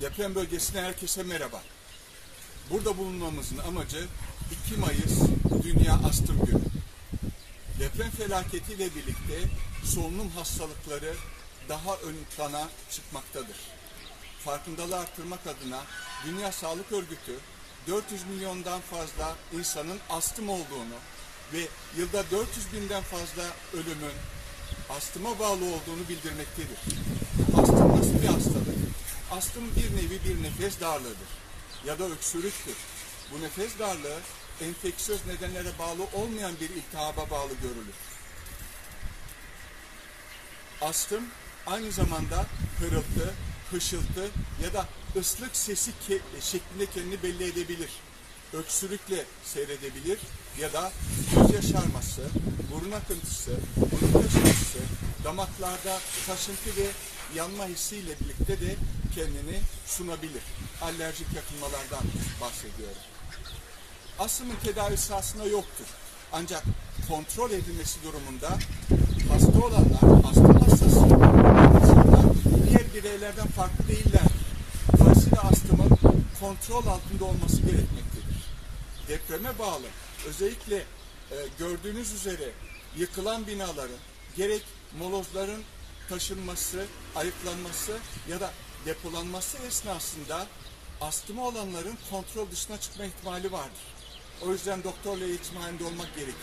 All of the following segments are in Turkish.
Deprem bölgesine herkese merhaba. Burada bulunmamızın amacı 2 Mayıs Dünya Astım Günü. Deprem felaketiyle birlikte solunum hastalıkları daha ön plana çıkmaktadır. Farkındalığı arttırmak adına Dünya Sağlık Örgütü 400 milyondan fazla insanın astım olduğunu ve yılda 400 binden fazla ölümün astıma bağlı olduğunu bildirmektedir. Astım nasıl bir hastalık? Astım bir nevi bir nefes darlığıdır ya da öksürüktür. Bu nefes darlığı enfeksiyöz nedenlere bağlı olmayan bir iltihaba bağlı görülür. Astım aynı zamanda hırıltı, hışıltı ya da ıslık sesi şeklinde kendini belli edebilir. Öksürükle seyredebilir ya da göz yaşarması, burun akıntısı, burun taşıntısı, damaklarda taşıntı ve yanma hissiyle birlikte de kendini sunabilir. Alerjik yakınmalardan bahsediyorum. Astımın tedavisi aslında yoktur. Ancak kontrol edilmesi durumunda hasta olanlar, astım hastası insanlar diğer bireylerden farklı değiller. Dolayısıyla astımın kontrol altında olması gerekmektedir. Depreme bağlı, özellikle gördüğünüz üzere yıkılan binaların gerek molozların taşınması, ayıklanması ya da depolanması esnasında astımı olanların kontrol dışına çıkma ihtimali vardır. O yüzden doktorla iletişim halinde olmak gerekir.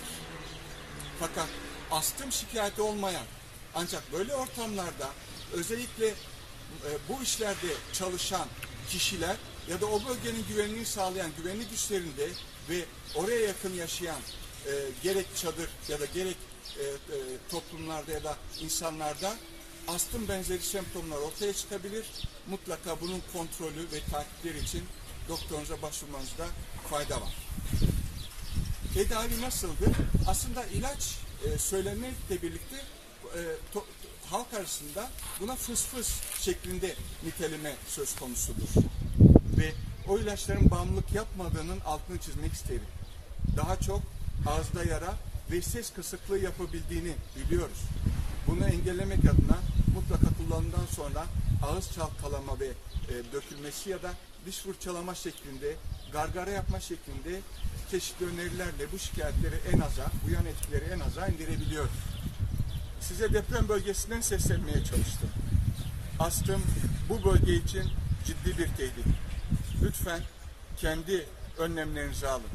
Fakat astım şikayeti olmayan ancak böyle ortamlarda özellikle bu işlerde çalışan kişiler ya da o bölgenin güvenliğini sağlayan güvenlik güçlerinde ve oraya yakın yaşayan gerek çadır ya da gerek toplumlarda ya da insanlarda astım benzeri semptomlar ortaya çıkabilir. Mutlaka bunun kontrolü ve takipleri için doktorunuza başvurmanızda fayda var. Tedavi nasıldır? Aslında ilaç söylenmekle birlikte halk arasında buna fıs şeklinde niteleme söz konusudur. Ve o ilaçların bağımlılık yapmadığının altını çizmek isterim. Daha çok ağızda yara ve ses kısıklığı yapabildiğini biliyoruz. Bunu engellemek adına mutlaka kullanımdan sonra ağız çalkalama ve dökülmesi ya da diş fırçalama şeklinde, gargara yapma şeklinde çeşitli önerilerle bu şikayetleri en aza, bu yan etkileri en aza indirebiliyoruz. Size deprem bölgesinden seslenmeye çalıştım. Astım bu bölge için ciddi bir tehdit. Lütfen kendi önlemlerinizi alın.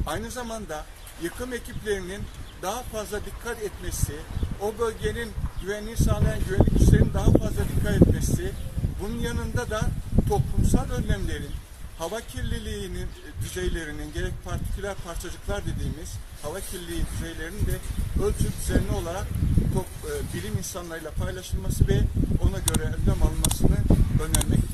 Aynı zamanda yıkım ekiplerinin daha fazla dikkat etmesi, o bölgenin güvenliğini sağlayan güvenlik güçlerinin daha fazla dikkat etmesi, bunun yanında da toplumsal önlemlerin, hava kirliliğinin düzeylerinin, gerek partiküler parçacıklar dediğimiz hava kirliliği düzeylerinin de ölçü düzenli olarak bilim insanlarıyla paylaşılması ve ona göre önlem alınmasını önermek